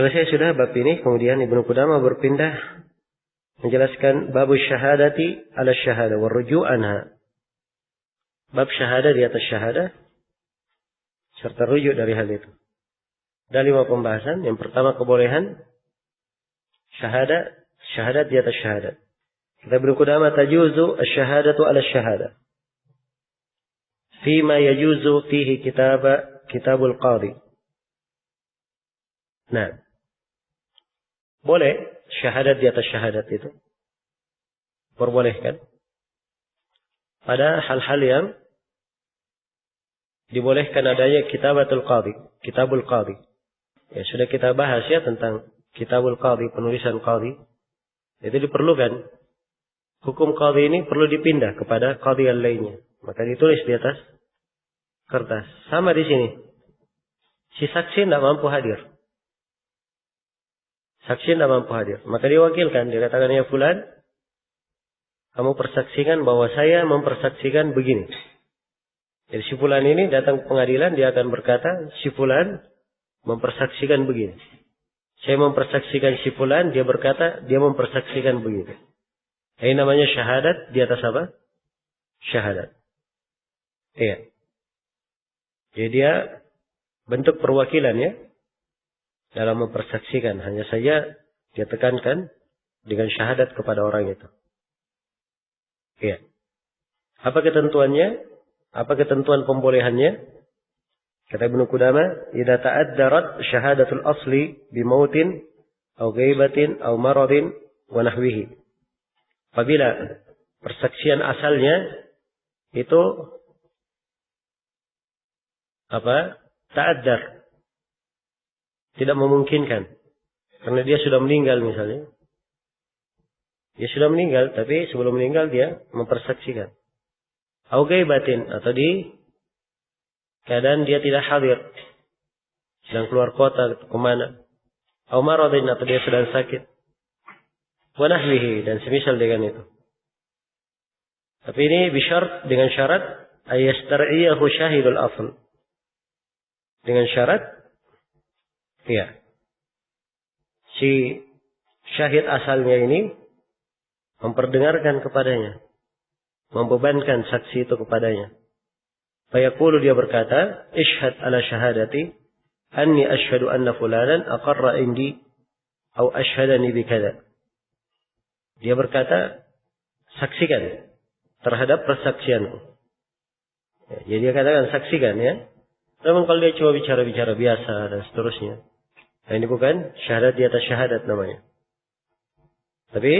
Selesai sudah bab ini, kemudian Ibnu Qudamah berpindah menjelaskan bab syahadati ala syahadah wa ruju' anha. Bab syahadah di atas syahadah serta rujuk dari hal itu. Ada 5 pembahasan. Yang pertama kebolehan syahadat di atas syahadat. Kita Ibnu Qudamah tajuzu asy-syahadatu ala syahadah. Fima yajuzu fihi kitabul qadhi. Nah, boleh syahadat di atas syahadat itu. Perbolehkan. Pada hal-hal yang dibolehkan adanya kitabul qadhi. Ya, sudah kita bahas ya tentang kitabul qadhi, penulisan qadhi. Itu diperlukan. Hukum qadhi ini perlu dipindah kepada qadhi yang lainnya. Maka ditulis di atas kertas. Sama di sini. Si saksi tidak mampu hadir. Maka diwakilkan. Dikatakan, ya fulan, kamu persaksikan bahwa saya mempersaksikan begini. Jadi si fulan ini datang ke pengadilan, dia akan berkata, si fulan mempersaksikan begini. Saya mempersaksikan si fulan, dia berkata, dia mempersaksikan begini. Ini namanya syahadat di atas apa? Syahadat. Iya. Jadi dia bentuk perwakilan ya. Dalam mempersaksikan. Hanya saja dia tekankan dengan syahadat kepada orang itu. Iya. Apa ketentuannya? Apa ketentuan pembolehannya? Kata Ibnu Qudamah, idza ta'addarat syahadatul asli bimautin au ghaibatin au maradin wa nahwihi. Apabila persaksian asalnya itu ta'addar, tidak memungkinkan karena dia sudah meninggal misalnya. Dia sudah meninggal, tapi sebelum meninggal dia mempersaksikan. Au ghaibatin, atau di keadaan dia tidak hadir, sedang keluar kota atau kemana. Au maradin, atau dia sedang sakit. Wa nahwihi, dan semisal dengan itu. Tapi ini bisyarat, dengan syarat ayastar'iyahu syahidul asl. Dengan syarat ya, si syahid asalnya ini memperdengarkan kepadanya, membebankan saksi itu kepadanya. Fayaqulu, dia berkata, ishhad ala syahadati anni ashhadu anna fulanan aqarra indi au ashhadani bikadza. Dia berkata, saksikan terhadap persaksianku. Ya, jadi dia katakan saksikan ya. Namun kalau dia cuma bicara-bicara biasa dan seterusnya, nah ini bukan syahadat di atas syahadat namanya. Tapi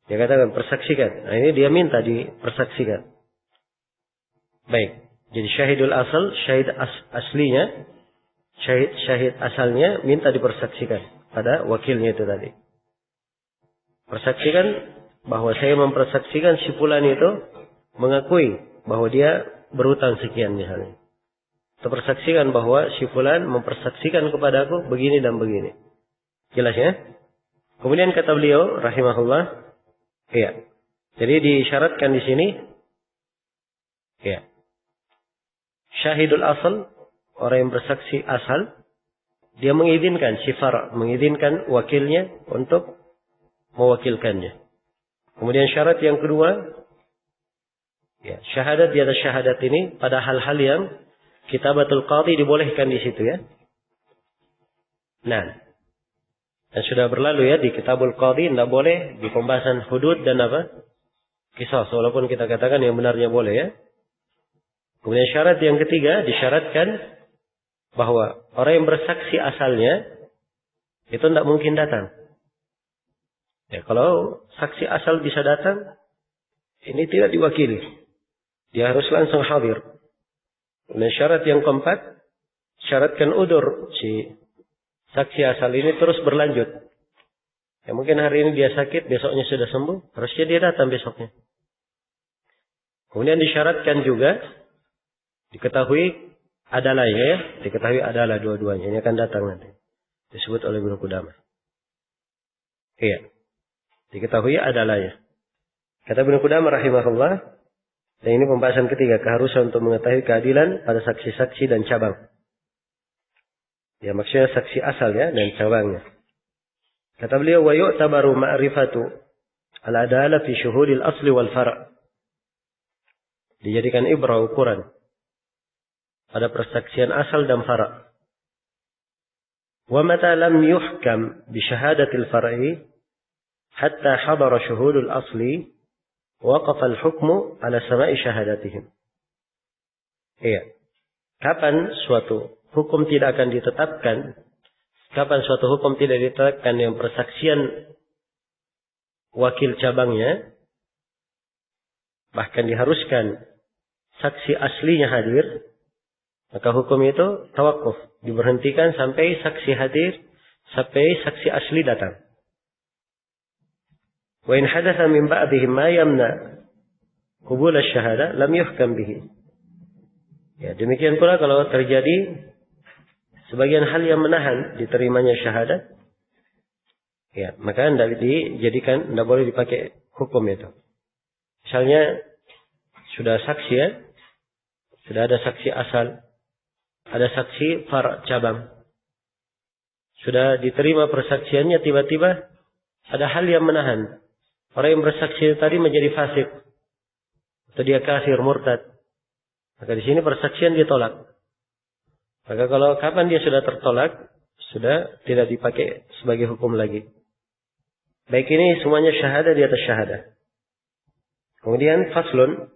dia katakan persaksikan. Nah ini dia minta dipersaksikan. Baik. Jadi syahidul asal, syahid aslinya, syahid asalnya minta dipersaksikan pada wakilnya itu tadi. Persaksikan bahwa saya mempersaksikan si fulan itu mengakui bahwa dia berhutang sekian misalnya. Atau persaksikan bahwa si fulan mempersaksikan kepadaku begini dan begini. Jelas ya? Kemudian kata beliau rahimahullah, iya. Jadi disyaratkan di sini, iya. Syahidul asal, orang yang bersaksi asal, dia mengizinkan mengizinkan wakilnya untuk mewakilkannya. Kemudian syarat yang kedua, ya, syahadat di atas syahadat ini pada hal-hal yang kitabatul qadhi dibolehkan di situ ya. Nah, dan sudah berlalu ya di kitabul qadhi tidak boleh di pembahasan hudud dan qisas, walaupun kita katakan yang benarnya boleh ya. Kemudian syarat yang ketiga disyaratkan bahwa orang yang bersaksi asalnya itu tidak mungkin datang. Ya, kalau saksi asal bisa datang, ini tidak diwakili. Dia harus langsung hadir. Dan syarat yang keempat, syaratkan udur si saksi asal ini terus berlanjut. Ya mungkin hari ini dia sakit, besoknya sudah sembuh, harusnya dia datang besoknya. Kemudian disyaratkan juga, diketahui adalahnya ya, diketahui adalah dua-duanya, ini akan datang nanti. Disebut oleh Ibnu Qudamah. Iya, diketahui adalahnya. Kata Ibnu Qudamah rahimahullah, dan ini pembahasan ketiga, keharusan untuk mengetahui keadilan pada saksi-saksi dan cabang. Ya, maksudnya saksi asal ya dan cabangnya. Kata beliau, wa yu'tabaru ma'rifatu al-adalah fi syuhudil asli wal far'. Dijadikan ibrah ukuran pada persaksian asal dan far'. Wa mata lam yuhkam bi syahadatil far'i hatta hadara syuhudul asli waqafa al-hukmu ala sama'i syahadatihim. Iya. Kapan suatu hukum tidak akan ditetapkan? Kapan suatu hukum tidak ditetapkan dengan persaksian wakil cabangnya? Bahkan diharuskan saksi aslinya hadir. Maka hukum itu tawakuf. Diberhentikan sampai saksi hadir. Sampai saksi asli datang. Wa in hadatha min ba'dihim ma yamna qubul asy-syahadah lam yuhkam bihi. Ya, demikian pula kalau terjadi sebagian hal yang menahan diterimanya syahadat, ya, maka tidak dijadikan, tidak boleh dipakai hukum itu. Misalnya sudah saksi ya, sudah ada saksi asal, ada saksi far' cabang, sudah diterima persaksiannya, tiba-tiba ada hal yang menahan. Orang yang bersaksi tadi menjadi fasik, atau dia kafir, murtad. Maka di sini persaksian ditolak. Maka kalau kapan dia sudah tertolak, sudah tidak dipakai sebagai hukum lagi. Baik, ini semuanya syahadah di atas syahadah. Kemudian faslun,